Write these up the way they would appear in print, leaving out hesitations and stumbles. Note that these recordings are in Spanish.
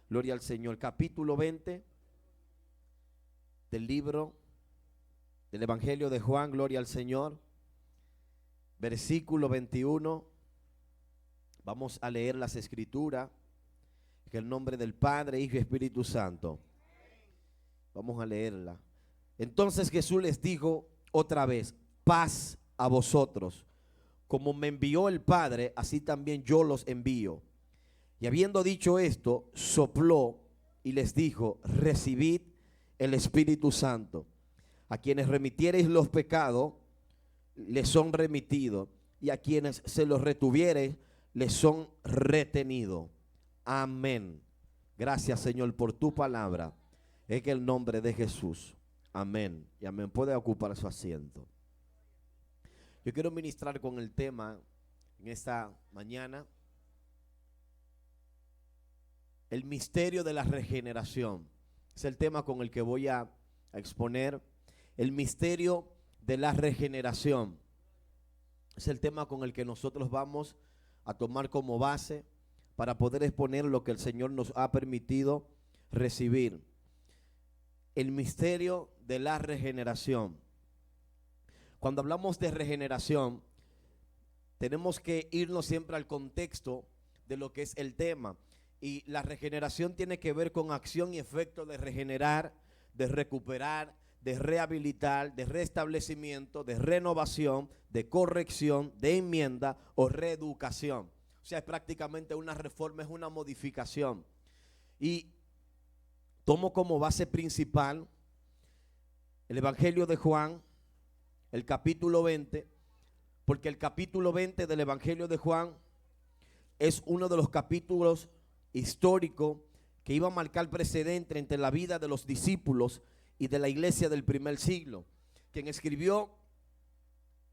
Gloria al Señor. Capítulo 20 del libro del Evangelio de Juan. Gloria al Señor. Versículo 21. Vamos a leer las escrituras. En el nombre del Padre, Hijo y Espíritu Santo. Vamos a leerla. Entonces Jesús les dijo otra vez: paz a vosotros. Como me envió el Padre, así también yo los envío. Y habiendo dicho esto, sopló y les dijo: recibid el Espíritu Santo. A quienes remitiereis los pecados, les son remitidos, y a quienes se los retuviereis, les son retenidos. Amén. Gracias, Señor, por tu palabra. En el nombre de Jesús. Amén. Y amén. Puede ocupar su asiento. Yo quiero ministrar con el tema en esta mañana: el misterio de la regeneración. Es el tema con el que voy a exponer. El misterio de la regeneración. Es el tema con el que nosotros vamos a tomar como base para poder exponer lo que el Señor nos ha permitido recibir. El misterio de la regeneración. Cuando hablamos de regeneración, tenemos que irnos siempre al contexto de lo que es el tema. Y la regeneración tiene que ver con acción y efecto de regenerar, de recuperar, de rehabilitar, de restablecimiento, de renovación, de corrección, de enmienda o reeducación. O sea, es prácticamente una reforma, es una modificación. Y tomo como base principal el Evangelio de Juan, el capítulo 20, porque el capítulo 20 del Evangelio de Juan es uno de los capítulos históricos que iba a marcar precedente entre la vida de los discípulos y de la iglesia del primer siglo. Quien escribió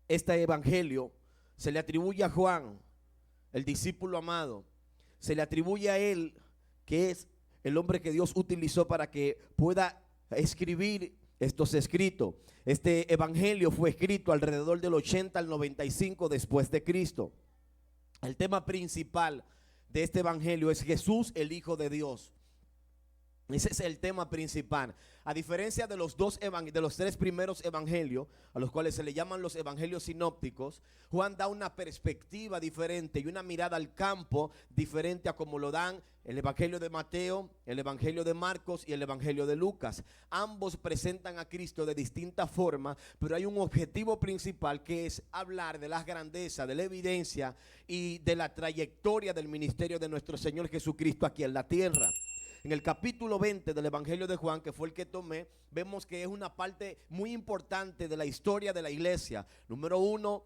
este Evangelio se le atribuye a Juan, el discípulo amado. Se le atribuye a él, que es el hombre que Dios utilizó para que pueda escribir estos escritos. Este evangelio fue escrito alrededor del 80 al 95 después de Cristo. El tema principal de este evangelio es Jesús, el Hijo de Dios. Ese es el tema principal. A diferencia de los tres primeros evangelios, a los cuales se le llaman los evangelios sinópticos, Juan da una perspectiva diferente y una mirada al campo diferente a como lo dan el evangelio de Mateo, el evangelio de Marcos y el evangelio de Lucas. Ambos presentan a Cristo de distinta forma, pero hay un objetivo principal, que es hablar de las grandezas, de la evidencia y de la trayectoria del ministerio de nuestro Señor Jesucristo aquí en la tierra. En el capítulo 20 del Evangelio de Juan, que fue el que tomé, vemos que es una parte muy importante de la historia de la iglesia. Número uno,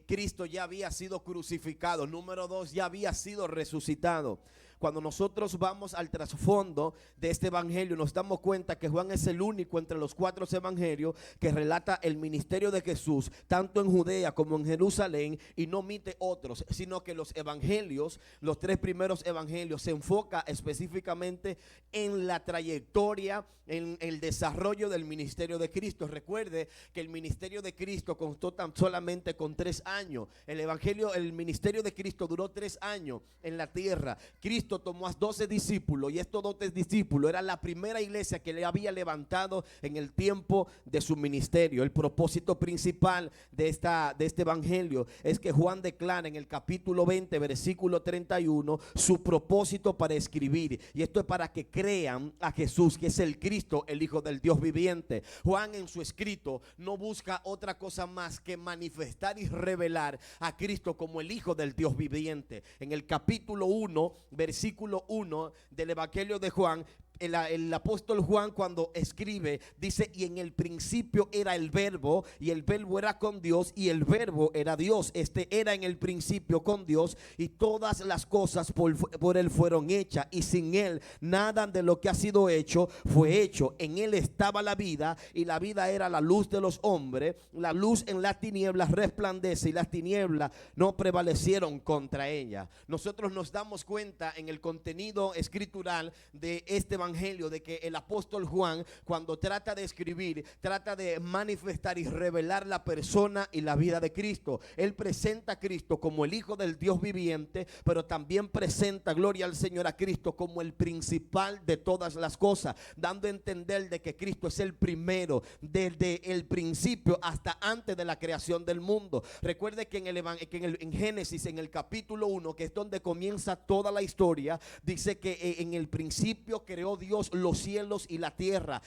Cristo ya había sido crucificado. Número dos, ya había sido resucitado. Cuando nosotros vamos al trasfondo de este evangelio, nos damos cuenta que Juan es el único entre los cuatro evangelios que relata el ministerio de Jesús, tanto en Judea como en Jerusalén, y no omite otros, sino que los evangelios, los tres primeros evangelios, se enfoca específicamente en la trayectoria, en el desarrollo del ministerio de Cristo. Recuerde que el ministerio de Cristo constó tan solamente con 3 años. El ministerio de Cristo duró 3 años en la tierra. Cristo tomó a 12 discípulos, y estos 12 discípulos eran la primera iglesia que le había levantado en el tiempo de su ministerio. El propósito principal de este evangelio es que Juan declara en el capítulo 20, versículo 31, su propósito para escribir, y esto es para que crean a Jesús, que es el Cristo, el Hijo del Dios viviente. Juan en su escrito no busca otra cosa más que manifestar y revelar a Cristo como el Hijo del Dios viviente. En el capítulo 1, versículo 1 del Evangelio de Juan, el apóstol Juan, cuando escribe, dice: y en el principio era el verbo, y el verbo era con Dios, y el verbo era Dios. Este era en el principio con Dios, y todas las cosas por él fueron hechas, y sin él nada de lo que ha sido hecho fue hecho. En él estaba la vida, y la vida era la luz de los hombres. La luz en las tinieblas resplandece, y las tinieblas no prevalecieron contra ella. Nosotros nos damos cuenta en el contenido escritural de este evangelio evangelio de que el apóstol Juan, cuando trata de escribir, trata de manifestar y revelar la persona y la vida de Cristo. Él presenta a Cristo como el Hijo del Dios viviente, pero también presenta, gloria al Señor, a Cristo como el principal de todas las cosas, dando a entender de que Cristo es el primero desde el principio hasta antes de la creación del mundo. Recuerde que en Génesis, en el capítulo 1, que es donde comienza toda la historia, dice que en el principio creó Dios los cielos y la tierra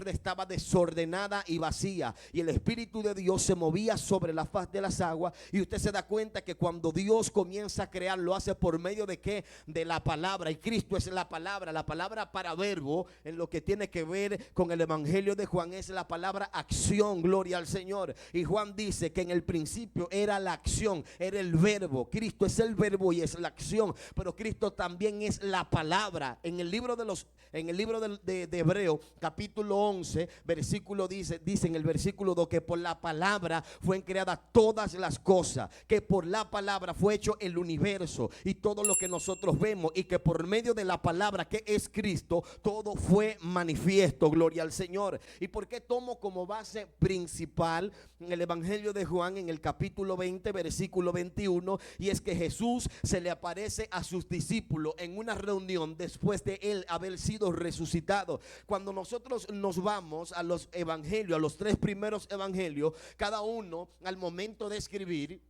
estaba desordenada y vacía, y el Espíritu de Dios se movía sobre la faz de las aguas. Y usted se da cuenta que cuando Dios comienza a crear, lo hace por medio de ¿qué? De la palabra, y Cristo es la palabra para verbo, en lo que tiene que ver con el evangelio de Juan, es la palabra acción, gloria al Señor. Y Juan dice que en el principio era la acción, era el verbo. Cristo es el verbo y es la acción, pero Cristo también es la palabra. En el libro de Hebreo, capítulo 11, versículo dice en el versículo 2 que por la palabra fueron creadas todas las cosas, que por la palabra fue hecho el universo y todo lo que nosotros vemos, y que por medio de la palabra, que es Cristo, todo fue manifiesto, gloria al Señor. ¿Y por qué tomo como base principal en el evangelio de Juan, en el capítulo 20, versículo 21? Y es que Jesús se le aparece a sus discípulos en una reunión después de él haber sido resucitado. Cuando nosotros nos vamos a los evangelios, a los tres primeros evangelios, cada uno al momento de escribir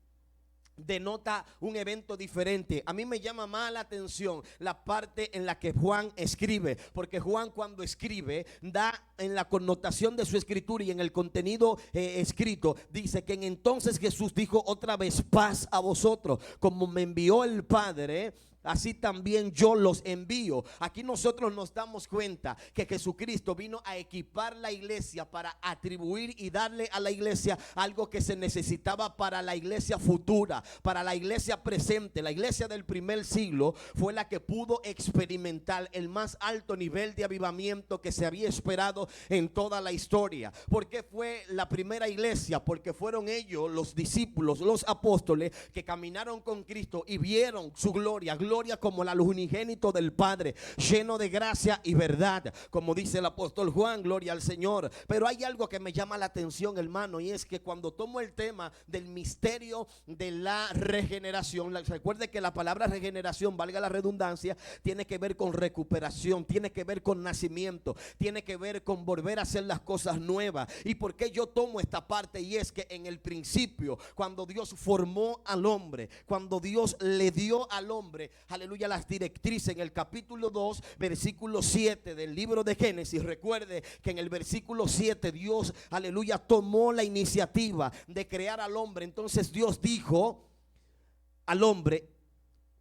denota un evento diferente. A mí me llama más la atención la parte en la que Juan escribe, porque Juan, cuando escribe, da en la connotación de su escritura y en el contenido escrito, dice que entonces Jesús dijo otra vez: paz a vosotros, como me envió el Padre, así también yo los envío. Aquí nosotros nos damos cuenta que Jesucristo vino a equipar la iglesia para atribuir y darle a la iglesia algo que se necesitaba para la iglesia futura, para la iglesia presente. La iglesia del primer siglo fue la que pudo experimentar el más alto nivel de avivamiento que se había esperado en toda la historia. ¿Por qué fue la primera iglesia? Porque fueron ellos, los discípulos, los apóstoles, que caminaron con Cristo y vieron su gloria como el unigénito del Padre, lleno de gracia y verdad, como dice el apóstol Juan, gloria al Señor. Pero hay algo que me llama la atención, hermano, y es que cuando tomo el tema del misterio de la regeneración, recuerde que la palabra regeneración, valga la redundancia, tiene que ver con recuperación, tiene que ver con nacimiento, tiene que ver con volver a hacer las cosas nuevas. ¿Y por qué yo tomo esta parte? Y es que en el principio, cuando Dios formó al hombre, cuando Dios le dio al hombre, aleluya, las directrices, en el capítulo 2, versículo 7 del libro de Génesis, recuerde que en el versículo 7 Dios, aleluya, tomó la iniciativa de crear al hombre. Entonces Dios dijo al hombre,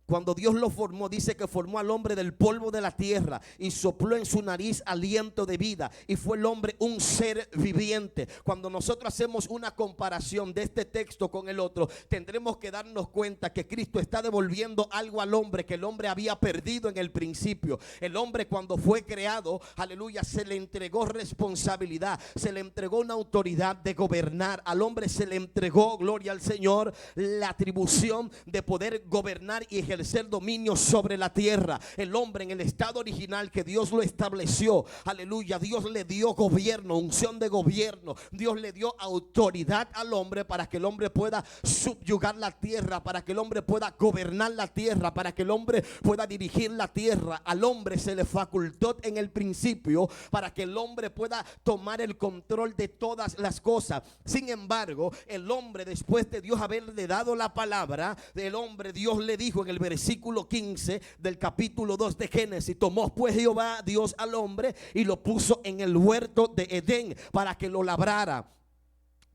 cuando Dios lo formó, dice que formó al hombre del polvo de la tierra y sopló en su nariz aliento de vida, y fue el hombre un ser viviente. Cuando nosotros hacemos una comparación de este texto con el otro, tendremos que darnos cuenta que Cristo está devolviendo algo al hombre que el hombre había perdido en el principio. El hombre, cuando fue creado, aleluya, se le entregó responsabilidad, se le entregó una autoridad de gobernar. Al hombre se le entregó, gloria al Señor, la atribución de poder gobernar y ejercer dominio sobre la tierra. El hombre, en el estado original que Dios lo estableció, aleluya, Dios le dio gobierno, unción de gobierno. Dios le dio autoridad al hombre para que el hombre pueda subyugar la tierra, para que el hombre pueda gobernar la tierra, para que el hombre pueda dirigir la tierra. Al hombre se le facultó en el principio para que el hombre pueda tomar el control de todas las cosas. Sin embargo, el hombre, después de Dios haberle dado la palabra, el hombre, Dios le dijo en el versículo 15 del capítulo 2 de Génesis: tomó pues Jehová Dios al hombre y lo puso en el huerto de Edén para que lo labrara.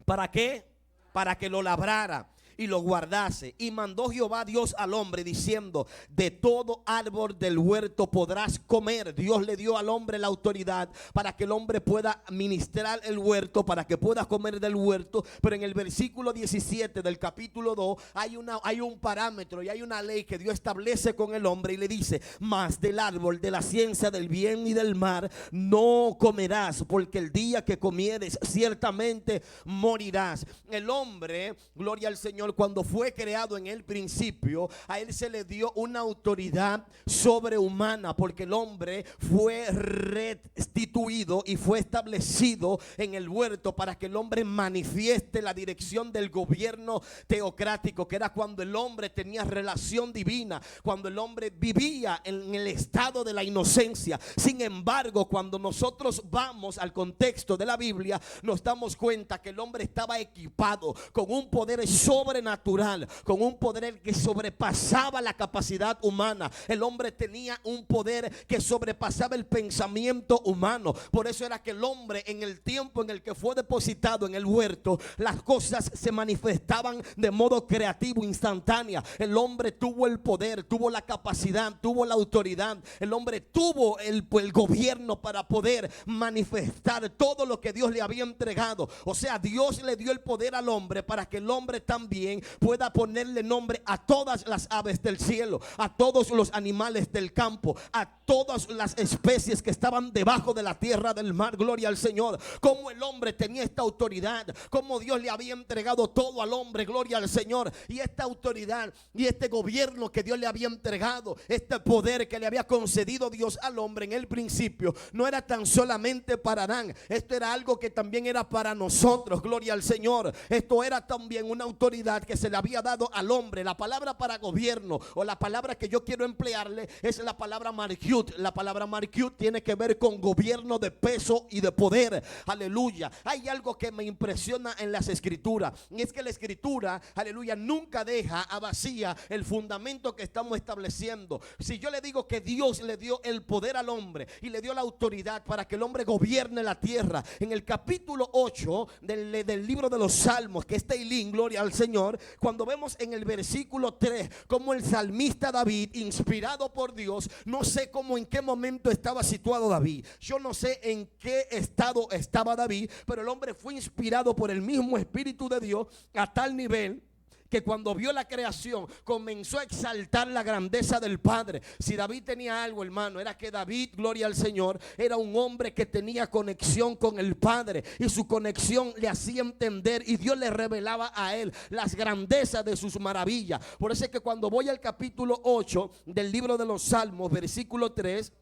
¿Para qué? Para que lo labrara y lo guardase. Y mandó Jehová Dios al hombre diciendo: de todo árbol del huerto podrás comer. Dios le dio al hombre la autoridad para que el hombre pueda ministrar el huerto, para que pueda comer del huerto. Pero en el versículo 17 del capítulo 2 hay un parámetro y hay una ley que Dios establece con el hombre, y le dice: mas del árbol de la ciencia del bien y del mal no comerás, porque el día que comieres ciertamente morirás. El hombre, gloria al Señor, Señor, cuando fue creado en el principio, a él se le dio una autoridad sobrehumana, porque el hombre fue restituido y fue establecido en el huerto para que el hombre manifieste la dirección del gobierno teocrático, que era cuando el hombre tenía relación divina, cuando el hombre vivía en el estado de la inocencia. Sin embargo, cuando nosotros vamos al contexto de la Biblia, nos damos cuenta que el hombre estaba equipado con un poder sobrenatural, con un poder que sobrepasaba la capacidad humana. El hombre tenía un poder que sobrepasaba el pensamiento humano. Por eso era que el hombre, en el tiempo en el que fue depositado en el huerto, las cosas se manifestaban de modo creativo, instantánea. El hombre tuvo el poder, tuvo la capacidad, tuvo la autoridad. El hombre tuvo el gobierno para poder manifestar todo lo que Dios le había entregado. O sea, Dios le dio el poder al hombre para que el hombre también pueda ponerle nombre a todas las aves del cielo, a todos los animales del campo, a todas las especies que estaban debajo de la tierra del mar. Gloria al Señor. Como el hombre tenía esta autoridad, como Dios le había entregado todo al hombre. Gloria al Señor. Y esta autoridad y este gobierno que Dios le había entregado, este poder que le había concedido Dios al hombre en el principio, no era tan solamente para Adán. Esto era algo que también era para nosotros. Gloria al Señor. Esto era también una autoridad que se le había dado al hombre. La palabra para gobierno, o la palabra que yo quiero emplearle, es la palabra Malkut. La palabra Malkut tiene que ver con gobierno de peso y de poder. Aleluya. Hay algo que me impresiona en las escrituras, y es que la escritura, aleluya, nunca deja a vacía el fundamento que estamos estableciendo. Si yo le digo que Dios le dio el poder al hombre y le dio la autoridad para que el hombre gobierne la tierra, en el capítulo 8 del libro de los Salmos, que es Teilín, gloria al Señor, cuando vemos en el versículo 3 como el salmista David, inspirado por Dios, no sé cómo, en qué momento estaba situado David, yo no sé en qué estado estaba David, pero el hombre fue inspirado por el mismo Espíritu de Dios a tal nivel que cuando vio la creación comenzó a exaltar la grandeza del Padre. Si David tenía algo, hermano, era que David, gloria al Señor, era un hombre que tenía conexión con el Padre, y su conexión le hacía entender, y Dios le revelaba a él las grandezas de sus maravillas. Por eso es que cuando voy al capítulo 8 del libro de los Salmos, versículo 3,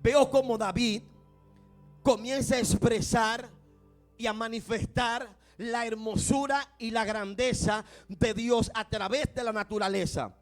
veo como David comienza a expresar y a manifestar la hermosura y la grandeza de Dios a través de la naturaleza.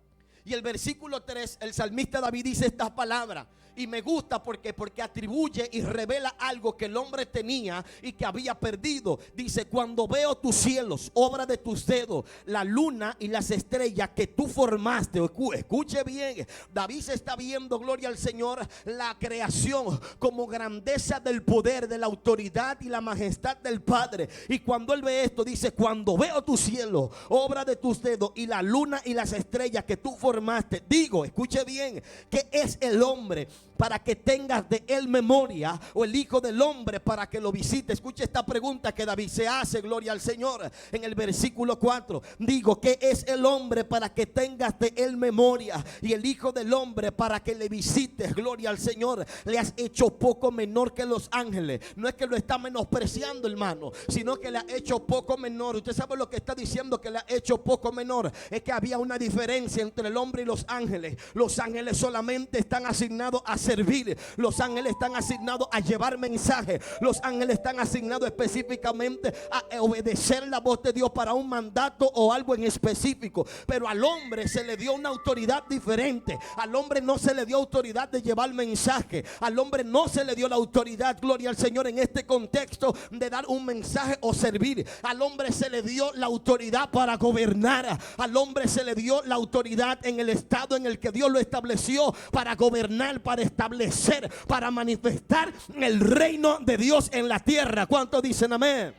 Y el versículo 3, el salmista David dice estas palabras, y me gusta porque atribuye y revela algo que el hombre tenía y que había perdido. Dice: cuando veo tus cielos, obra de tus dedos, la luna y las estrellas que tú formaste. Escuche bien, David se está viendo, gloria al Señor, la creación como grandeza del poder, de la autoridad y la majestad del Padre. Y cuando él ve esto, dice: cuando veo tus cielos, obra de tus dedos, y la luna y las estrellas que tú formaste, digo, escuche bien, que es el hombre para que tengas de él memoria, o el hijo del hombre para que lo visite. Escuche esta pregunta que David se hace, gloria al Señor, en el versículo 4. Digo, ¿qué es el hombre para que tengas de él memoria, y el hijo del hombre para que le visites? Gloria al Señor. Le has hecho poco menor que los ángeles. No es que lo está menospreciando, hermano, sino que le ha hecho poco menor. Usted sabe lo que está diciendo, que le ha hecho poco menor. Es que había una diferencia entre el hombre y los ángeles. Los ángeles solamente están asignados a servir. Los ángeles están asignados a llevar mensaje. Los ángeles están asignados específicamente a obedecer la voz de Dios para un mandato o algo en específico. Pero al hombre se le dio una autoridad diferente. Al hombre no se le dio autoridad de llevar mensaje. Al hombre no se le dio la autoridad, gloria al Señor, en este contexto de dar un mensaje o servir. Al hombre se le dio la autoridad para gobernar. Al hombre se le dio la autoridad en el estado en el que Dios lo estableció, para gobernar, para establecer, para manifestar el reino de Dios en la tierra. ¿Cuántos dicen amén?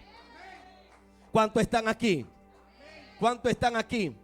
¿Cuántos están aquí? ¿Cuántos están aquí?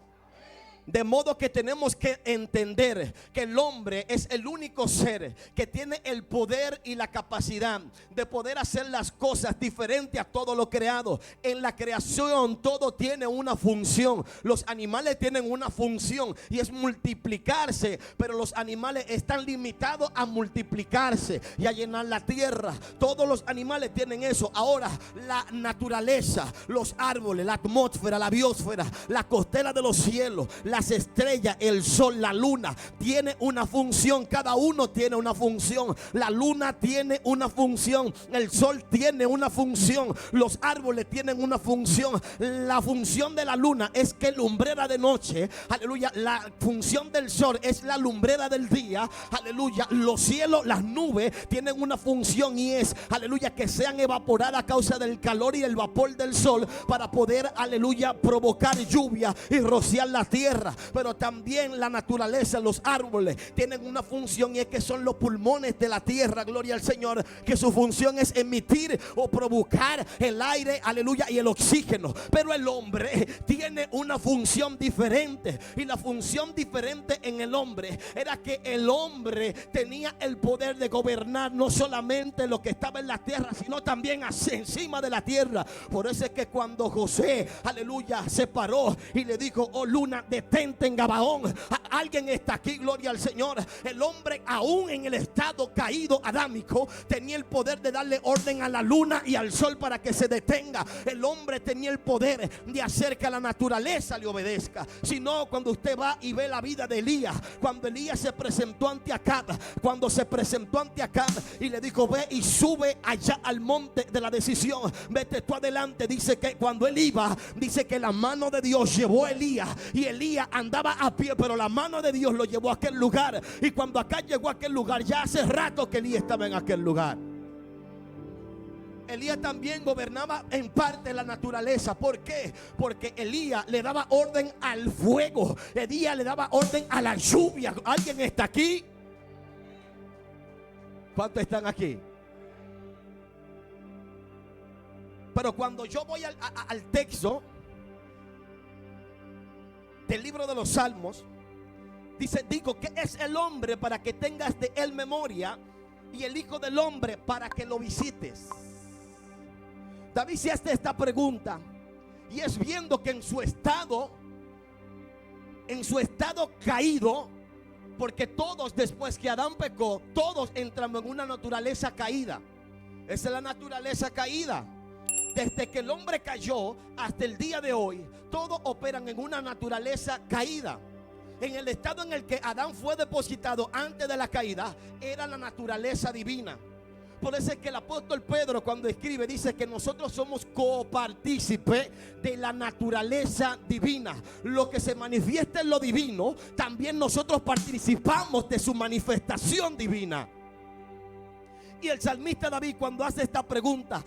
De modo que tenemos que entender que el hombre es el único ser que tiene el poder y la capacidad de poder hacer las cosas diferentes a todo lo creado. En la creación todo tiene una función. Los animales tienen una función y es multiplicarse, pero los animales están limitados a multiplicarse y a llenar la tierra. Todos los animales tienen eso. Ahora, la naturaleza, los árboles, la atmósfera, la biosfera, la costera de los cielos, las estrellas, el sol, la luna, tiene una función. Cada uno tiene una función. La luna tiene una función. El sol tiene una función. Los árboles tienen una función. La función de la luna es que lumbrera de noche. Aleluya. La función del sol es la lumbrera del día. Aleluya. Los cielos, las nubes tienen una función y es, aleluya, que sean evaporadas a causa del calor y el vapor del sol para poder, aleluya, provocar lluvia y rociar la tierra. Pero también la naturaleza, los árboles tienen una función y es que son los pulmones de la tierra, gloria al Señor, que su función es emitir o provocar el aire, aleluya, y el oxígeno. Pero el hombre tiene una función diferente, y la función diferente en el hombre era que el hombre tenía el poder de gobernar no solamente lo que estaba en la tierra, sino también encima de la tierra. Por eso es que cuando José, aleluya, se paró y le dijo: oh luna, detente en Gabaón, alguien está aquí, gloria al Señor. El hombre, aún en el estado caído adámico, tenía el poder de darle orden a la luna y al sol para que se detenga. El hombre tenía el poder de hacer que la naturaleza le obedezca. Si no, cuando usted va y ve la vida de Elías, cuando Elías se presentó ante Acab, y le dijo: ve y sube allá al monte de la decisión, vete tú adelante. Dice que cuando él iba, dice que la mano de Dios llevó a Elías, y Elías andaba a pie, pero la mano de Dios lo llevó a aquel lugar. Y cuando acá llegó a aquel lugar, ya hace rato que Elías estaba en aquel lugar. Elías también gobernaba en parte la naturaleza. ¿Por qué? Porque Elías le daba orden al fuego. Elías le daba orden a la lluvia. ¿Alguien está aquí? ¿Cuántos están aquí? Pero cuando yo voy al texto del libro de los Salmos, dice: digo, ¿qué es el hombre para que tengas de él memoria? Y el hijo del hombre para que lo visites. David se hace esta pregunta, y es viendo que en su estado caído, porque todos, después que Adán pecó, todos entramos en una naturaleza caída. Esa es la naturaleza caída. Desde que el hombre cayó hasta el día de hoy, todos operan en una naturaleza caída. En el estado en el que Adán fue depositado antes de la caída, era la naturaleza divina. Por eso es que el apóstol Pedro, cuando escribe, dice que nosotros somos copartícipes de la naturaleza divina. Lo que se manifiesta en lo divino, también nosotros participamos de su manifestación divina. Y el salmista David, cuando hace esta pregunta,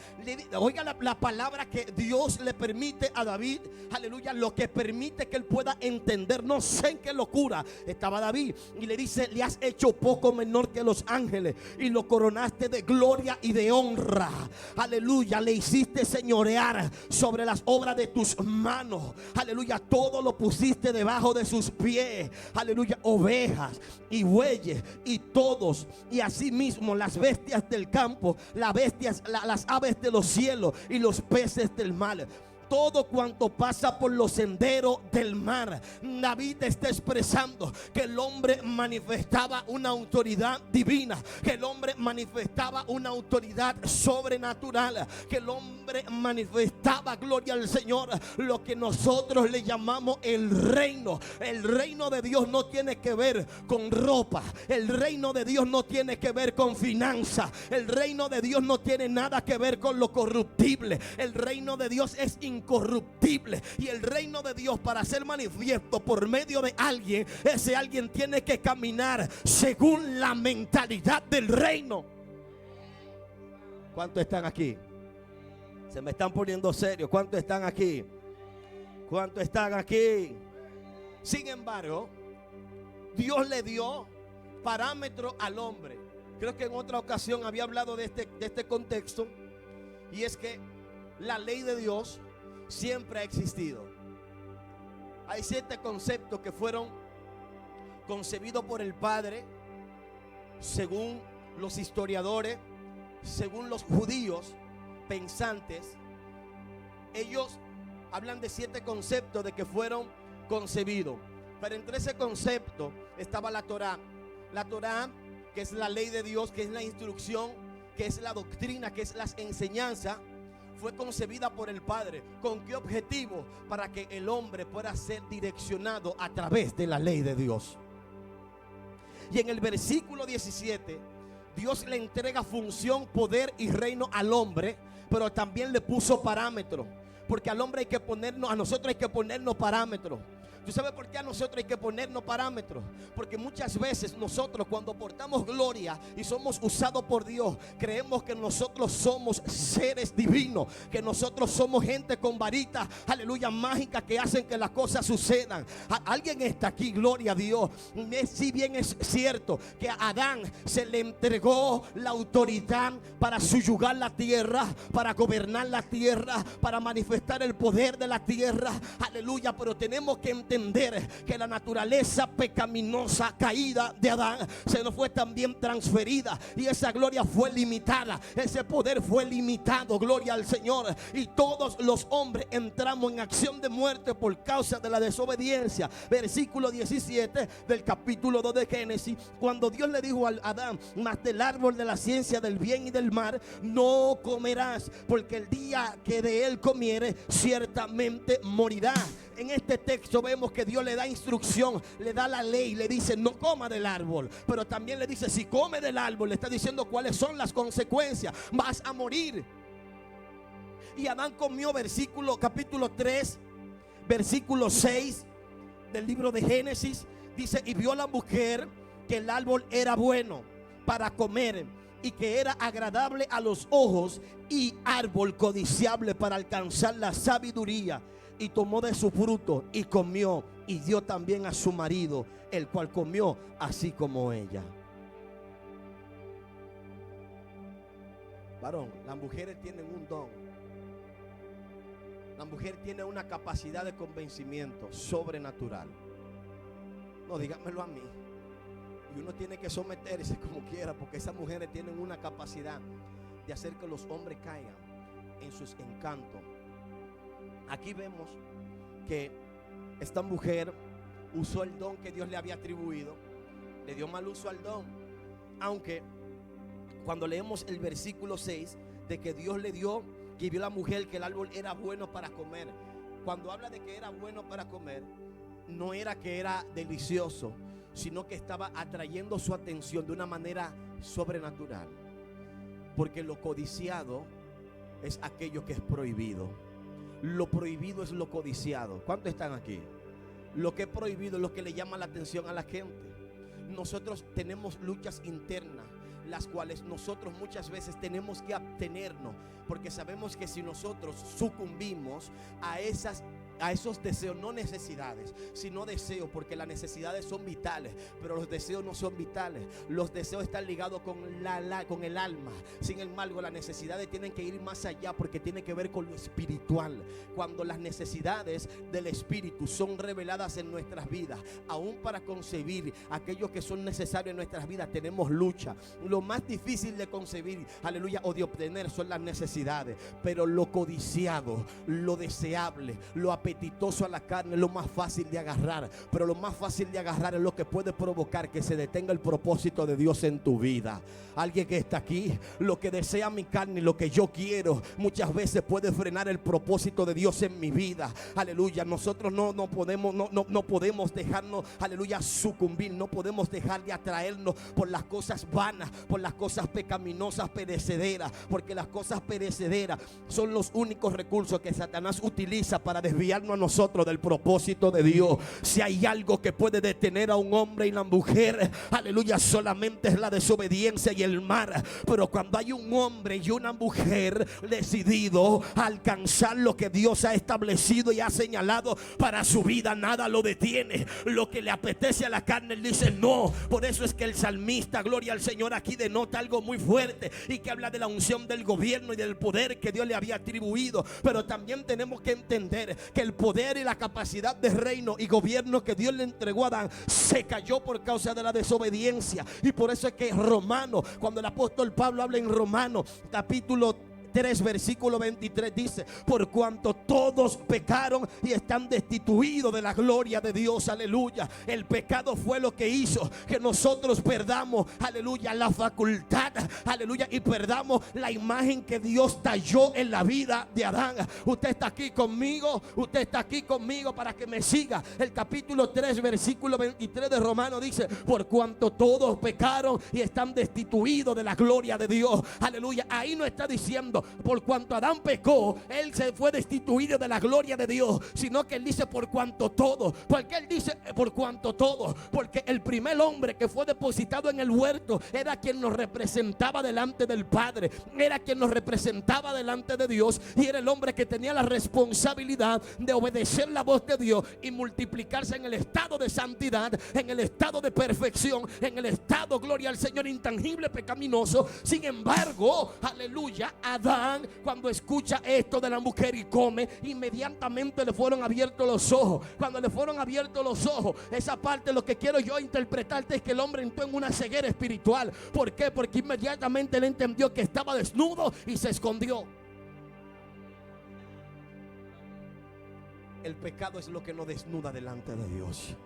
oiga la palabra que Dios le permite a David, aleluya, lo que permite que él pueda entender. No sé en qué locura estaba David, y le dice: le has hecho poco menor que los ángeles, y lo coronaste de gloria y de honra. Aleluya, le hiciste señorear sobre las obras de tus manos. Aleluya, todo lo pusiste debajo de sus pies. Aleluya, ovejas y bueyes y todos, y asimismo las bestias del campo, las aves de los cielos y los peces del mar. Todo cuanto pasa por los senderos del mar. David está expresando que el hombre manifestaba una autoridad divina, que el hombre manifestaba una autoridad sobrenatural, que el hombre manifestaba, gloria al Señor, lo que nosotros le llamamos el reino. El reino de Dios no tiene que ver con ropa. El reino de Dios no tiene que ver con finanzas. El reino de Dios no tiene nada que ver con lo corruptible. El reino de Dios es incorruptible. Y el reino de Dios, para ser manifiesto por medio de alguien, ese alguien tiene que caminar según la mentalidad del reino. ¿Cuántos están aquí? Se me están poniendo serios. ¿Cuántos están aquí? ¿Cuántos están aquí? Sin embargo, Dios le dio parámetro al hombre. Creo que en otra ocasión había hablado de este contexto, y es que la ley de Dios siempre ha existido. Hay 7 conceptos que fueron concebidos por el Padre, según los historiadores, según los judíos pensantes. Ellos hablan de 7 conceptos de que fueron concebidos. Pero entre ese concepto estaba la Torá. La Torá, que es la ley de Dios, que es la instrucción, que es la doctrina, que es la enseñanza, fue concebida por el Padre. ¿Con qué objetivo? Para que el hombre pueda ser direccionado a través de la ley de Dios. Y en el versículo 17, Dios le entrega función, poder y reino al hombre, pero también le puso parámetros. Porque al hombre hay que ponernos, a nosotros hay que ponernos parámetros. ¿Tú sabes por qué a nosotros hay que ponernos parámetros? Porque muchas veces nosotros, cuando portamos gloria y somos usados por Dios, creemos que nosotros somos seres divinos, que nosotros somos gente con varitas, aleluya, mágicas, que hacen que las cosas sucedan. Alguien está aquí, gloria a Dios. Si bien es cierto que a Adán se le entregó la autoridad para subyugar la tierra, para gobernar la tierra, para manifestar el poder de la tierra, aleluya, pero tenemos que entender que la naturaleza pecaminosa caída de Adán se nos fue también transferida, y esa gloria fue limitada, ese poder fue limitado, gloria al Señor, y todos los hombres entramos en acción de muerte por causa de la desobediencia. Versículo 17 del capítulo 2 de Génesis, cuando Dios le dijo a Adán: mas del árbol de la ciencia del bien y del mal no comerás, porque el día que de él comiere ciertamente morirá. En este texto vemos que Dios le da instrucción, le da la ley, le dice no coma del árbol, pero también le dice si come del árbol, le está diciendo cuáles son las consecuencias: vas a morir. Y Adán comió, capítulo 3, versículo 6 del libro de Génesis, dice: y vio la mujer que el árbol era bueno para comer y que era agradable a los ojos y árbol codiciable para alcanzar la sabiduría. Y tomó de su fruto y comió, y dio también a su marido, el cual comió así como ella. Varón, las mujeres tienen un don. La mujer tiene una capacidad de convencimiento sobrenatural. No, dígamelo a mí. Y uno tiene que someterse como quiera, porque esas mujeres tienen una capacidad de hacer que los hombres caigan en sus encantos. Aquí vemos que esta mujer usó el don que Dios le había atribuido, le dio mal uso al don. Aunque cuando leemos el versículo 6 de que Dios le dio, que vio la mujer que el árbol era bueno para comer, cuando habla de que era bueno para comer, no era que era delicioso, sino que estaba atrayendo su atención de una manera sobrenatural. Porque lo codiciado es aquello que es prohibido. Lo prohibido es lo codiciado. ¿Cuántos están aquí? Lo que es prohibido es lo que le llama la atención a la gente. Nosotros tenemos luchas internas, las cuales nosotros muchas veces tenemos que abstenernos, porque sabemos que si nosotros sucumbimos a esos deseos, no necesidades, sino deseos, porque las necesidades son vitales, pero los deseos no son vitales. Los deseos están ligados con el alma. Sin embargo, las necesidades tienen que ir más allá, porque tiene que ver con lo espiritual. Cuando las necesidades del espíritu son reveladas en nuestras vidas, aún para concebir aquellos que son necesarios en nuestras vidas, tenemos lucha. Lo más difícil de concebir, aleluya, o de obtener son las necesidades, pero lo codiciado, lo deseable, lo apetitoso a la carne es lo más fácil de agarrar. Pero lo más fácil de agarrar es lo que puede provocar que se detenga el propósito de Dios en tu vida. Alguien que está aquí, lo que desea mi carne y lo que yo quiero muchas veces puede frenar el propósito de Dios en mi vida. Aleluya, nosotros no podemos dejarnos, aleluya, sucumbir. No podemos dejar de atraernos por las cosas vanas, por las cosas pecaminosas, perecederas, porque las cosas perecederas son los únicos recursos que Satanás utiliza para desviarnos a nosotros del propósito de Dios. Si hay algo que puede detener a un hombre y la mujer, aleluya, solamente es la desobediencia y el mal. Pero cuando hay un hombre y una mujer decidido a alcanzar lo que Dios ha establecido y ha señalado para su vida, nada lo detiene. Lo que le apetece a la carne, él dice no. Por eso es que el salmista, gloria al Señor, aquí denota algo muy fuerte y que habla de la unción del gobierno y del poder que Dios le había atribuido. Pero también tenemos que entender que el el poder y la capacidad de reino y gobierno que Dios le entregó a Adán se cayó por causa de la desobediencia. Y por eso es que Romanos, cuando el apóstol Pablo habla en Romanos capítulo 3 versículo 23 dice: por cuanto todos pecaron y están destituidos de la gloria de Dios. Aleluya. El pecado fue lo que hizo que nosotros perdamos, aleluya, la facultad, aleluya, y perdamos la imagen que Dios talló en la vida de Adán. Usted está aquí conmigo, usted está aquí conmigo para que me siga. El capítulo 3 versículo 23 de Romanos dice: por cuanto todos pecaron y están destituidos de la gloria de Dios. Aleluya. Ahí no está diciendo por cuanto Adán pecó, él se fue destituido de la gloria de Dios, sino que él dice por cuanto todo. ¿Por qué él dice por cuanto todo? Porque el primer hombre que fue depositado en el huerto era quien nos representaba delante del Padre, era quien nos representaba delante de Dios, y era el hombre que tenía la responsabilidad de obedecer la voz de Dios y multiplicarse en el estado de santidad, en el estado de perfección, en el estado, gloria al Señor, intangible, pecaminoso. Sin embargo, aleluya, Adán, cuando escucha esto de la mujer y come, inmediatamente le fueron abiertos los ojos. Cuando le fueron abiertos los ojos, esa parte, lo que quiero yo interpretarte es que el hombre entró en una ceguera espiritual. ¿Por qué? Porque inmediatamente él entendió que estaba desnudo y se escondió. El pecado es lo que nos desnuda delante de Dios.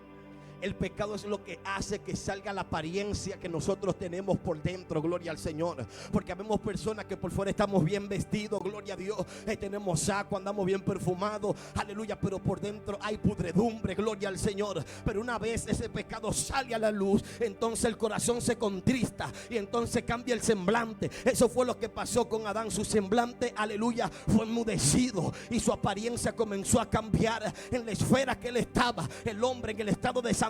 El pecado es lo que hace que salga la apariencia que nosotros tenemos por dentro, gloria al Señor. Porque vemos personas que por fuera estamos bien vestidos, gloria a Dios, tenemos saco, andamos bien perfumados, aleluya, pero por dentro hay pudredumbre, gloria al Señor. Pero una vez ese pecado sale a la luz, entonces el corazón se contrista y entonces cambia el semblante. Eso fue lo que pasó con Adán. Su semblante, aleluya, fue enmudecido y su apariencia comenzó a cambiar. En la esfera que él estaba, el hombre en el estado de santidad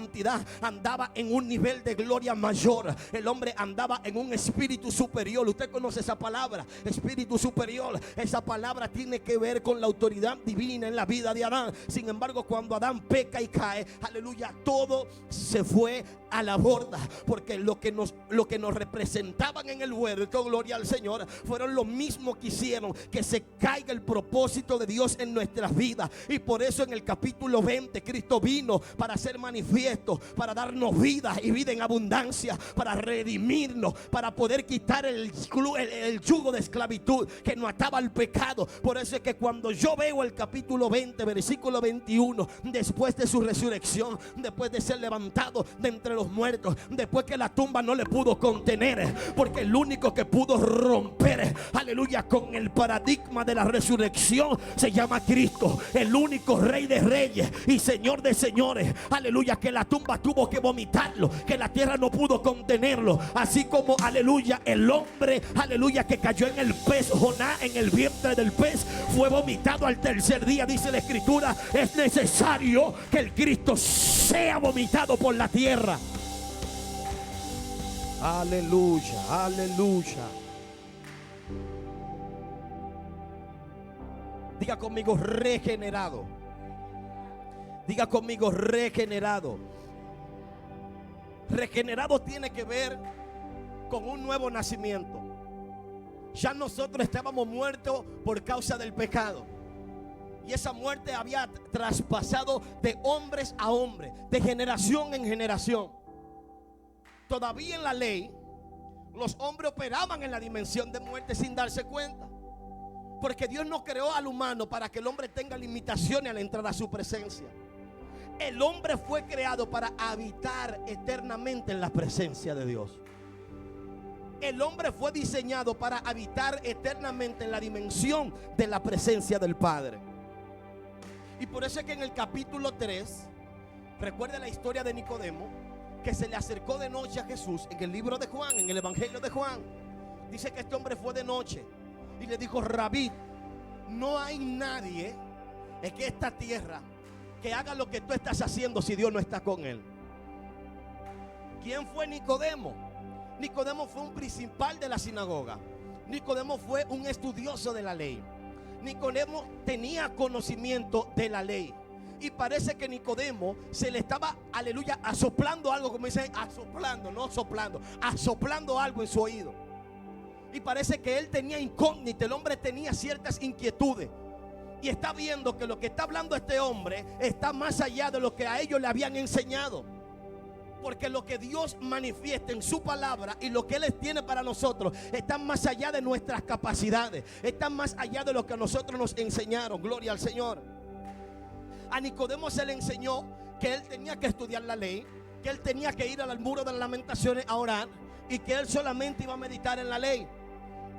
andaba en un nivel de gloria mayor. El hombre andaba en un espíritu superior. Usted conoce esa palabra, espíritu superior. Esa palabra tiene que ver con la autoridad divina en la vida de Adán. Sin embargo, cuando Adán peca y cae, aleluya, todo se fue a la borda, porque lo que nos representaban en el huerto, gloria al Señor, fueron lo mismo que hicieron que se caiga el propósito de Dios en nuestras vidas. Y por eso en el capítulo 20 Cristo vino para ser manifiesto, para darnos vida y vida en abundancia, para redimirnos, para poder quitar el yugo de esclavitud que nos ataba al pecado. Por eso es que cuando yo veo el capítulo 20 versículo 21, después de su resurrección, después de ser levantado de entre los muertos, después que la tumba no le pudo contener, porque el único que pudo romper, aleluya, con el paradigma de la resurrección se llama Cristo, el único Rey de reyes y Señor de señores, aleluya, que la tumba tuvo que vomitarlo, que la tierra no pudo contenerlo, así como, aleluya, el hombre, aleluya, que cayó en el pez, Jonás, en el vientre del pez, fue vomitado al tercer día. Dice la Escritura: es necesario que el Cristo sea vomitado por la tierra. Aleluya, aleluya. Diga conmigo: regenerado. Diga conmigo: regenerado. Regenerado tiene que ver con un nuevo nacimiento. Ya nosotros estábamos muertos por causa del pecado, y esa muerte había traspasado de hombres a hombres, de generación en generación. Todavía en la ley los hombres operaban en la dimensión de muerte sin darse cuenta, porque Dios no creó al humano para que el hombre tenga limitaciones al entrar a su presencia. El hombre fue creado para habitar eternamente en la presencia de Dios. El hombre fue diseñado para habitar eternamente en la dimensión de la presencia del Padre. Y por eso es que en el capítulo 3, recuerda la historia de Nicodemo, que se le acercó de noche a Jesús. En el libro de Juan, en el evangelio de Juan, dice que este hombre fue de noche y le dijo: Rabí, no hay nadie en esta tierra que haga lo que tú estás haciendo si Dios no está con él. ¿Quién fue Nicodemo? Nicodemo fue un principal de la sinagoga. Nicodemo fue un estudioso de la ley. Nicodemo tenía conocimiento de la ley. Y parece que Nicodemo se le estaba, aleluya, asoplando algo, como dicen, asoplando, no soplando, asoplando algo en su oído. Y parece que él tenía incógnita, el hombre tenía ciertas inquietudes. y está viendo que lo que está hablando este hombre está más allá de lo que a ellos le habían enseñado. Porque lo que Dios manifiesta en su palabra y lo que Él tiene para nosotros están más allá de nuestras capacidades, están más allá de lo que a nosotros nos enseñaron. Gloria al Señor. A Nicodemo se le enseñó que él tenía que estudiar la ley, que él tenía que ir al muro de las lamentaciones a orar y que él solamente iba a meditar en la ley.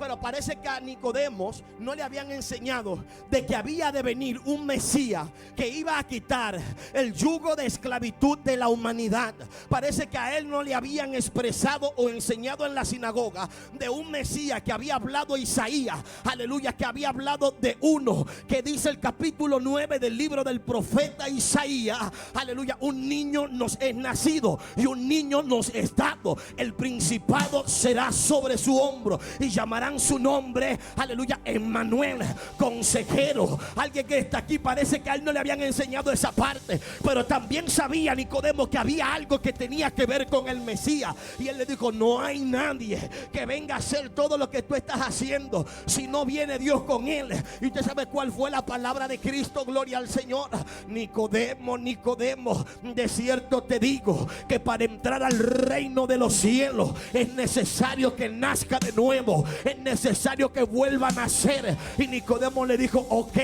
Pero parece que a Nicodemo no le habían enseñado de que había de venir un Mesías que iba a quitar el yugo de esclavitud de la humanidad. Parece que a él no le habían expresado o enseñado en la sinagoga de un Mesías que había hablado Isaías, aleluya, que había hablado de uno que dice el capítulo 9 del libro del profeta Isaías, aleluya, un niño nos es nacido y un niño nos es dado, el principado será sobre su hombro y llamará su nombre, aleluya, Emmanuel, consejero. Alguien que está aquí, parece que a él no le habían enseñado esa parte, pero también sabía Nicodemo que había algo que tenía que ver con el Mesías. Y él le dijo: no hay nadie que venga a hacer todo lo que tú estás haciendo si no viene Dios con él. Y usted sabe cuál fue la palabra de Cristo, gloria al Señor. Nicodemo, Nicodemo, de cierto te digo que para entrar al reino de los cielos es necesario que nazca de nuevo, es necesario que vuelva a nacer. Y Nicodemo le dijo: ok,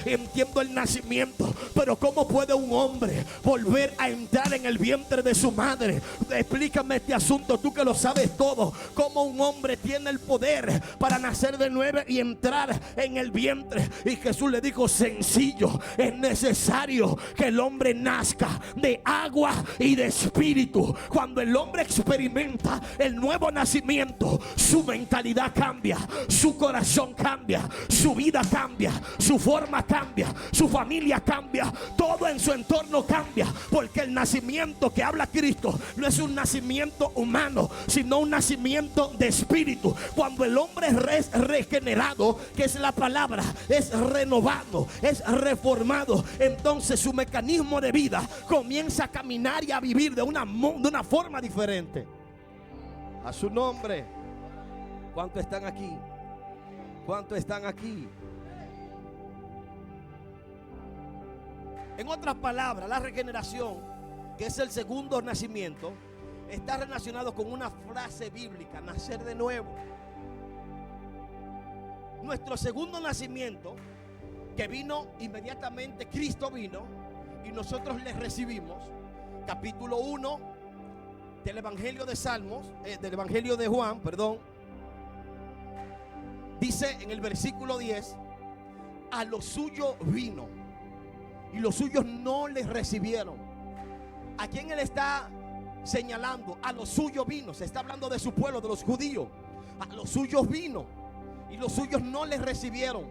entiendo el nacimiento, pero ¿cómo puede un hombre volver a entrar en el vientre de su madre? Explícame este asunto, tú que lo sabes todo. ¿Cómo un hombre tiene el poder para nacer de nuevo y entrar en el vientre? Y Jesús le dijo: sencillo, es necesario que el hombre nazca de agua y de espíritu. Cuando el hombre experimenta el nuevo nacimiento, su mentalidad cambia, su corazón cambia, su vida cambia, su forma cambia, su familia cambia, todo en su entorno cambia, porque el nacimiento que habla Cristo no es un nacimiento humano, sino un nacimiento de espíritu. Cuando el hombre es regenerado, que es la palabra, es renovado, es reformado, entonces su mecanismo de vida comienza a caminar y a vivir de una forma diferente. A su nombre. ¿Cuántos están aquí? ¿Cuántos están aquí? En otras palabras, la regeneración, que es el segundo nacimiento, está relacionado con una frase bíblica: nacer de nuevo. Nuestro segundo nacimiento, que vino inmediatamente, Cristo vino y nosotros le recibimos. Capítulo 1 del Evangelio de del Evangelio de Juan, perdón. Dice en el versículo 10: a los suyos vino y los suyos no les recibieron. ¿A quién él está señalando? A los suyos vino. Se está hablando de su pueblo, de los judíos. A los suyos vino y los suyos no les recibieron,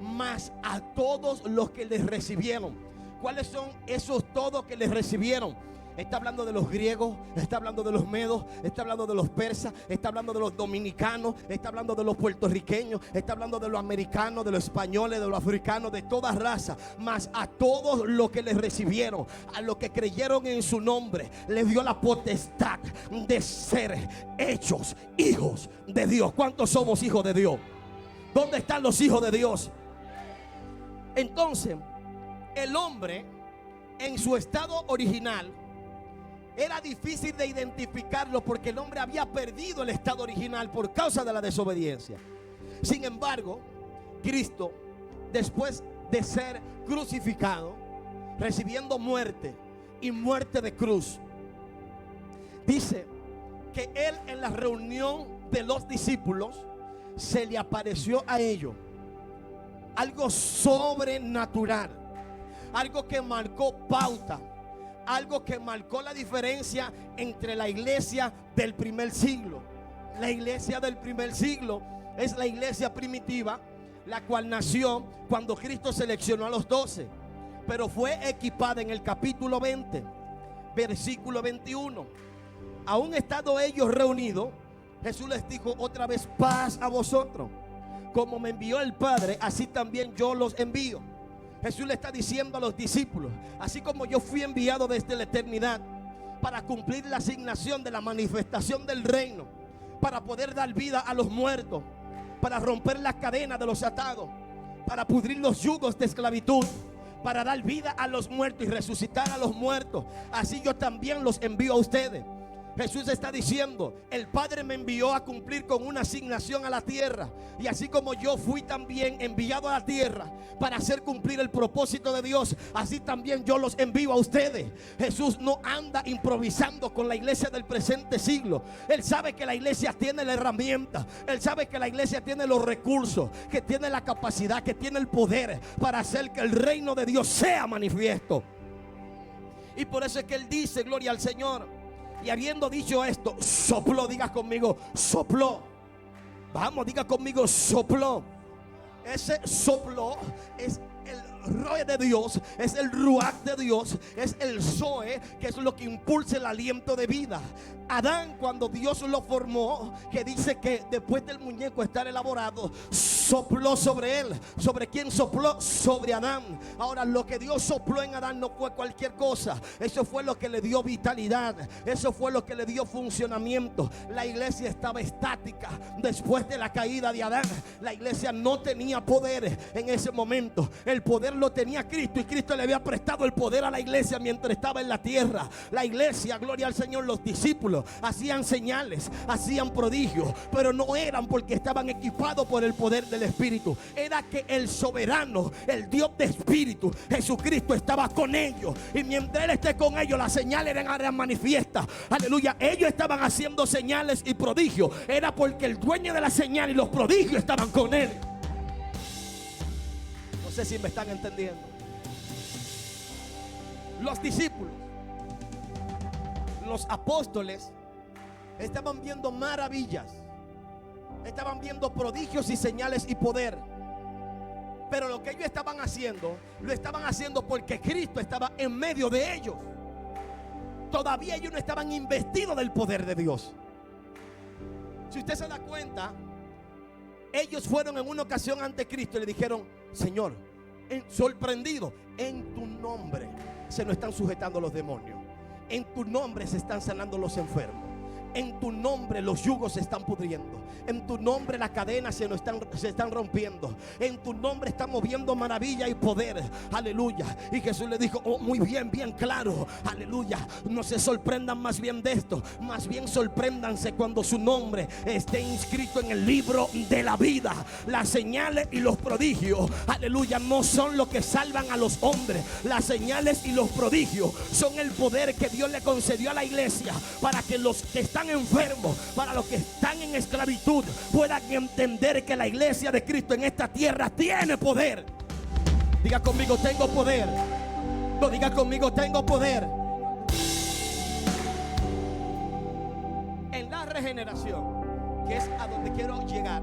mas a todos los que les recibieron. ¿Cuáles son esos todos que les recibieron? Está hablando de los griegos, está hablando de los medos, está hablando de los persas, está hablando de los dominicanos, está hablando de los puertorriqueños, está hablando de los americanos, de los españoles, de los africanos, de toda raza. Mas a todos los que les recibieron, a los que creyeron en su nombre, les dio la potestad de ser hechos hijos de Dios. ¿Cuántos somos hijos de Dios? ¿Dónde están los hijos de Dios? Entonces, el hombre en su estado original era difícil de identificarlo, porque el hombre había perdido el estado original por causa de la desobediencia. Sin embargo, Cristo, después de ser crucificado, recibiendo muerte y muerte de cruz, dice que él, en la reunión de los discípulos, se le apareció a ellos algo sobrenatural, algo que marcó pauta, algo que marcó la diferencia entre la iglesia del primer siglo. La iglesia del primer siglo es la iglesia primitiva, la cual nació cuando Cristo seleccionó a los 12, pero fue equipada en el capítulo 20, versículo 21. Aún estando ellos reunidos, Jesús les dijo otra vez: paz a vosotros. Como me envió el Padre, así también yo los envío. Jesús le está diciendo a los discípulos: así como yo fui enviado desde la eternidad para cumplir la asignación de la manifestación del reino, para poder dar vida a los muertos, para romper las cadenas de los atados, para pudrir los yugos de esclavitud, para dar vida a los muertos y resucitar a los muertos. Así yo también los envío a ustedes. Jesús está diciendo: el Padre me envió a cumplir con una asignación a la tierra, y así como yo fui también enviado a la tierra para hacer cumplir el propósito de Dios, así también yo los envío a ustedes. Jesús no anda improvisando con la iglesia del presente siglo. Él sabe que la iglesia tiene la herramienta, él sabe que la iglesia tiene los recursos, que tiene la capacidad, que tiene el poder para hacer que el reino de Dios sea manifiesto. Y por eso es que él dice: gloria al Señor. Y habiendo dicho esto, sopló. Diga conmigo: sopló. Vamos, diga conmigo: sopló. Ese sopló es el roe de Dios, es el ruach de Dios, es el zoe, que es lo que impulsa el aliento de vida. Adán, cuando Dios lo formó, que dice que después del muñeco estar elaborado, sopló sobre él. ¿Sobre quién sopló? Sobre Adán. Ahora, lo que Dios sopló en Adán no fue cualquier cosa. Eso fue lo que le dio vitalidad, eso fue lo que le dio funcionamiento. La iglesia estaba estática después de la caída de Adán. La iglesia no tenía poder en ese momento. El poder lo tenía Cristo, y Cristo le había prestado el poder a la iglesia mientras estaba en la tierra. La iglesia, gloria al Señor, los discípulos hacían señales, hacían prodigios, pero no eran porque estaban equipados por el poder del Espíritu. Era que el soberano, el Dios de Espíritu, Jesucristo, estaba con ellos, y mientras Él esté con ellos, las señales eran manifiestas. Aleluya. Ellos estaban haciendo señales y prodigios, era porque el dueño de la señal y los prodigios estaban con Él. No sé si me están entendiendo. Los discípulos, los apóstoles, estaban viendo maravillas, estaban viendo prodigios y señales y poder. Pero lo que ellos estaban haciendo, lo estaban haciendo porque Cristo estaba en medio de ellos. Todavía ellos no estaban investidos del poder de Dios. Si usted se da cuenta, ellos fueron en una ocasión ante Cristo y le dijeron: Señor, sorprendido, en tu nombre se nos están sujetando los demonios, en tu nombre se están sanando los enfermos, en tu nombre los yugos se están pudriendo, en tu nombre las cadenas se están rompiendo, en tu nombre estamos viendo maravilla y poder. Aleluya. Y Jesús le dijo: oh, muy bien, bien claro. Aleluya. No se sorprendan más bien de esto, más bien sorpréndanse cuando su nombre esté inscrito en el libro de la vida. Las señales y los prodigios, aleluya, no son lo que salvan a los hombres. Las señales y los prodigios son el poder que Dios le concedió a la iglesia para que los que están enfermos, para los que están en esclavitud, puedan entender que la iglesia de Cristo en esta tierra tiene poder. Diga conmigo: tengo poder. No, diga conmigo: tengo poder. En la regeneración, que es a donde quiero llegar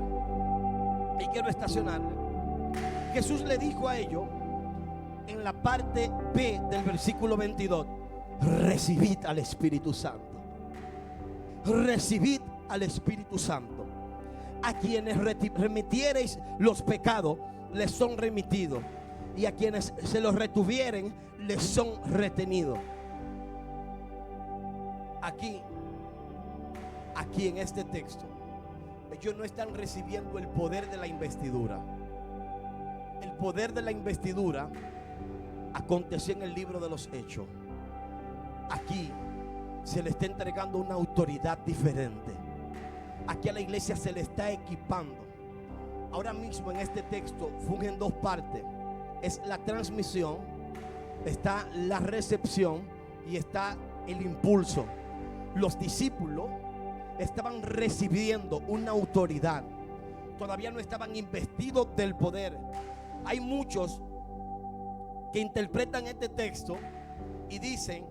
y quiero estacionarme, Jesús le dijo a ellos en la parte B del versículo 22: recibid al Espíritu Santo. Recibid al Espíritu Santo. A quienes remitiereis los pecados, les son remitidos, y a quienes se los retuvieren, les son retenidos. Aquí en este texto, ellos no están recibiendo el poder de la investidura. El poder de la investidura aconteció en el libro de los Hechos. Aquí se le está entregando una autoridad diferente. Aquí a la iglesia se le está equipando. Ahora mismo en este texto fungen dos partes: es la transmisión, está la recepción y está el impulso. Los discípulos estaban recibiendo una autoridad, todavía no estaban investidos del poder. Hay muchos que interpretan este texto y dicen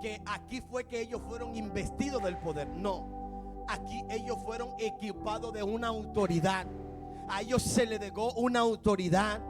que aquí fue que ellos fueron investidos del poder. No, aquí ellos fueron equipados de una autoridad. A ellos se les delegó una autoridad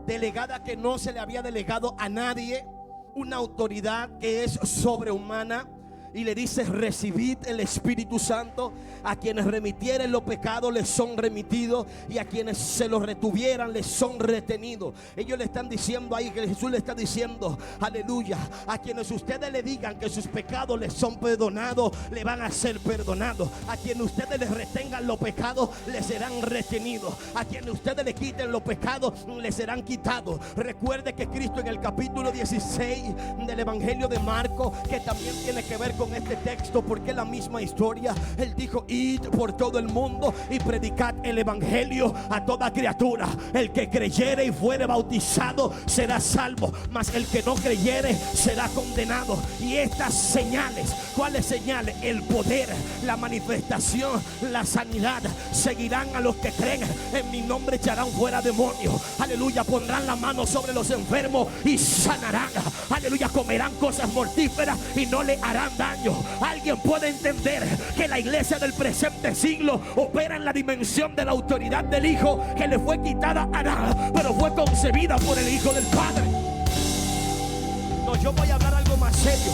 delegada que no se le había delegado a nadie. Una autoridad que es sobrehumana. y le dice: recibid el Espíritu Santo. A quienes remitieren los pecados les son remitidos, y a quienes se los retuvieran les son retenidos. Ellos le están diciendo ahí, que Jesús le está diciendo, aleluya, a quienes ustedes le digan que sus pecados les son perdonados, le van a ser perdonados. A quienes ustedes les retengan los pecados, les serán retenidos. A quienes ustedes le quiten los pecados, les serán quitados. Recuerde que Cristo en el capítulo 16 del Evangelio de Marcos, que también tiene que ver con este texto porque es la misma historia, Él dijo: id por todo el mundo y predicad el Evangelio a toda criatura. El que creyere y fuere bautizado será salvo, mas el que no creyere será condenado. Y estas señales, ¿cuáles señales? El poder, la manifestación, la sanidad seguirán a los que creen. En mi nombre echarán fuera demonios, aleluya, pondrán la mano sobre los enfermos y sanarán, aleluya, comerán cosas mortíferas y no le harán daño. Alguien puede entender que la iglesia del presente siglo opera en la dimensión de la autoridad del Hijo, que le fue quitada a Adán, pero fue concebida por el Hijo del Padre. No, yo voy a hablar algo más serio.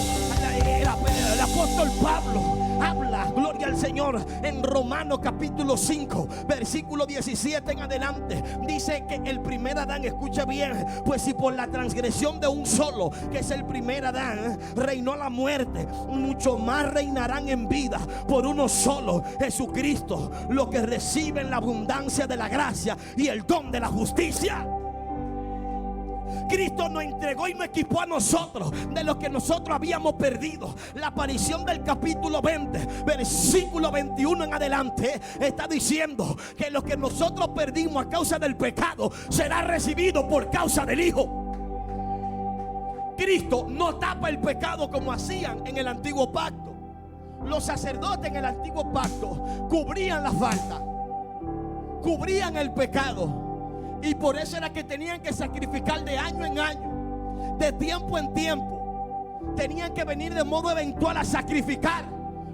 El apóstol Pablo habla, gloria al Señor, en Romanos capítulo 5 versículo 17 en adelante. Dice que el primer Adán, escucha bien, pues si por la transgresión de un solo, que es el primer Adán, reinó la muerte, mucho más reinarán en vida por uno solo, Jesucristo, los que reciben la abundancia de la gracia y el don de la justicia. Cristo nos entregó y nos equipó a nosotros de lo que nosotros habíamos perdido. La aparición del capítulo 20 versículo 21 en adelante está diciendo que lo que nosotros perdimos a causa del pecado será recibido por causa del Hijo. Cristo no tapa el pecado como hacían en el antiguo pacto. Los sacerdotes en el antiguo pacto cubrían la falta, cubrían el pecado, y por eso era que tenían que sacrificar de año en año, de tiempo en tiempo. Tenían que venir de modo eventual a sacrificar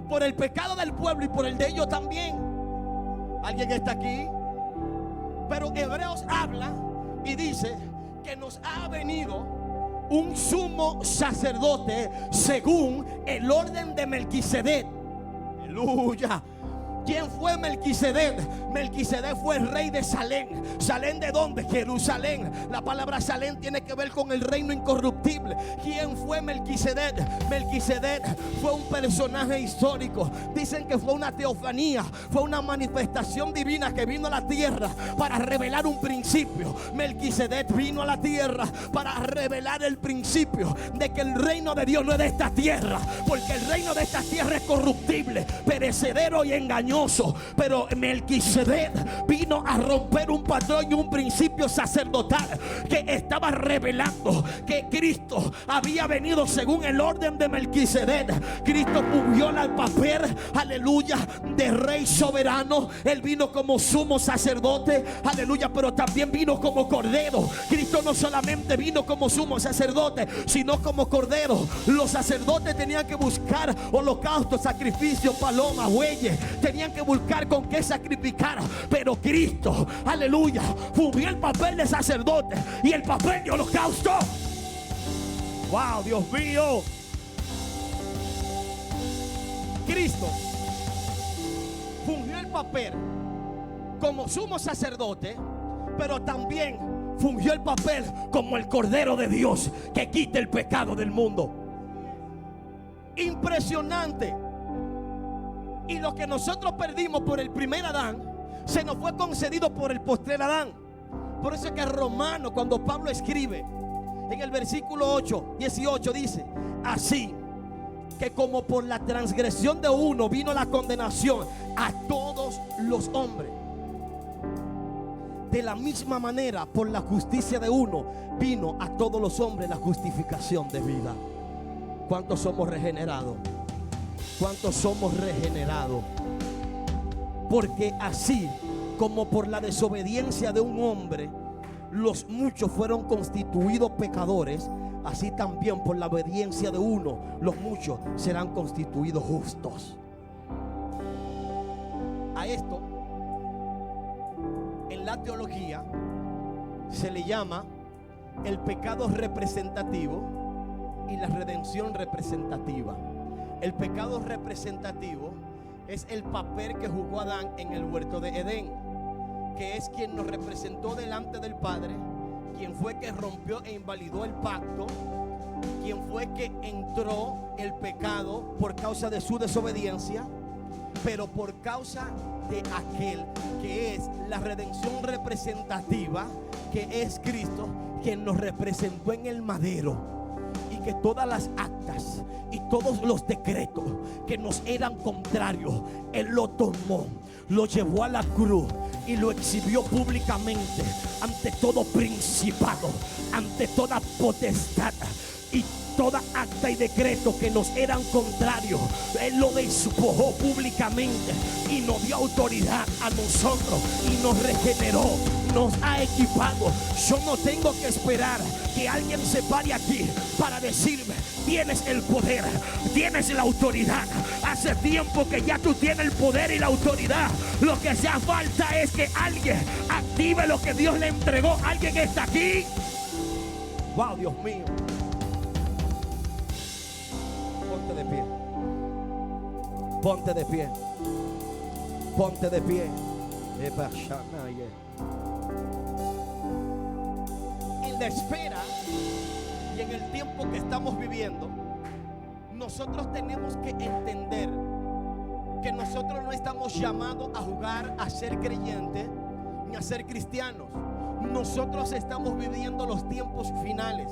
por el pecado del pueblo y por el de ellos también. ¿Alguien está aquí? Pero Hebreos habla y dice que nos ha venido un sumo sacerdote según el orden de Melquisedec. Aleluya. ¿Quién fue Melquisedec? Melquisedec fue el rey de Salem. ¿Salem de dónde? Jerusalén. La palabra Salem tiene que ver con el reino incorruptible. ¿Quién fue Melquisedec? Melquisedec fue un personaje histórico. Dicen que fue una teofanía, fue una manifestación divina que vino a la tierra para revelar un principio. Melquisedec vino a la tierra para revelar el principio de que el reino de Dios no es de esta tierra, porque el reino de esta tierra es corruptible, perecedero y engañoso. Pero Melquisedec vino a romper un patrón y un principio sacerdotal que estaba revelando que Cristo había venido según el orden de Melquisedec. Cristo cumplió el papel, aleluya, de rey soberano. Él vino como sumo sacerdote, aleluya, pero también vino como cordero. Cristo no solamente vino como sumo sacerdote, sino como cordero. Los sacerdotes tenían que buscar holocaustos, sacrificios, palomas, bueyes. Tenían que buscar con qué sacrificar. Pero Cristo, aleluya, fungió el papel de sacerdote y el papel de holocausto. Wow, Dios mío. Cristo fungió el papel como sumo sacerdote, pero también fungió el papel como el Cordero de Dios que quita el pecado del mundo. Impresionante. Y lo que nosotros perdimos por el primer Adán se nos fue concedido por el postrer Adán. Por eso es que Romano, cuando Pablo escribe en el versículo 18 dice: así que como por la transgresión de uno vino la condenación a todos los hombres, de la misma manera por la justicia de uno vino a todos los hombres la justificación de vida. ¿Cuántos somos regenerados? ¿Cuántos somos regenerados? Porque así como por la desobediencia de un hombre los muchos fueron constituidos pecadores, así también por la obediencia de uno los muchos serán constituidos justos. A esto en la teología se le llama el pecado representativo y la redención representativa. El pecado representativo es el papel que jugó Adán en el huerto de Edén, que es quien nos representó delante del Padre, quien fue que rompió e invalidó el pacto, quien fue que entró el pecado por causa de su desobediencia, pero por causa de aquel que es la redención representativa, que es Cristo, quien nos representó en el madero, y que todas las actas y todos los decretos que nos eran contrarios, Él lo tomó, lo llevó a la cruz y lo exhibió públicamente ante todo principado, ante toda potestad y toda acta y decreto que nos eran contrarios. Él lo despojó públicamente y nos dio autoridad a nosotros y nos regeneró, nos ha equipado. Yo no tengo que esperar que alguien se pare aquí para decirme: tienes el poder, tienes la autoridad. Hace tiempo que ya tú tienes el poder y la autoridad. Lo que hace falta es que alguien active lo que Dios le entregó. ¿Alguien está aquí? Wow, Dios mío. Ponte de pie. Ponte de pie. Ponte de pie. En la espera y en el tiempo que estamos viviendo, nosotros tenemos que entender que nosotros no estamos llamados a jugar a ser creyentes ni a ser cristianos. Nosotros estamos viviendo los tiempos finales.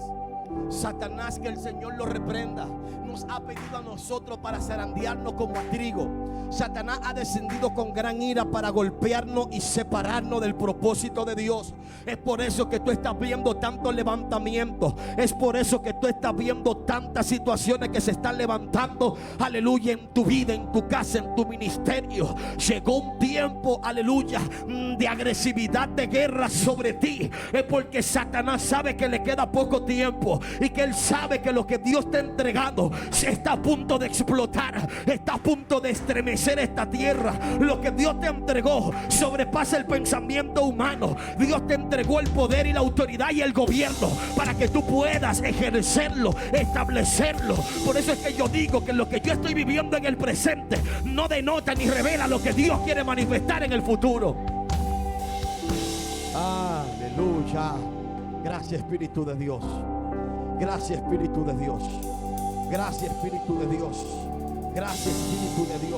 Satanás, que el Señor lo reprenda, nos ha pedido a nosotros para zarandearnos como a trigo. Satanás ha descendido con gran ira para golpearnos y separarnos del propósito de Dios. Es por eso que tú estás viendo tanto levantamiento. Es por eso que tú estás viendo tantas situaciones que se están levantando, aleluya, en tu vida, en tu casa, en tu ministerio. Llegó un tiempo, aleluya, de agresividad, de guerra sobre ti. Es porque Satanás sabe que le queda poco tiempo y que él sabe que lo que Dios te ha entregado se está a punto de explotar, está a punto de estremecer esta tierra. Lo que Dios te entregó sobrepasa el pensamiento humano. Dios te entregó el poder y la autoridad y el gobierno para que tú puedas ejercerlo, establecerlo. Por eso es que yo digo que lo que yo estoy viviendo en el presente no denota ni revela lo que Dios quiere manifestar en el futuro. Aleluya. Gracias, Espíritu de Dios. Gracias, Espíritu de Dios. Gracias, Espíritu de Dios. Gracias, Espíritu de Dios.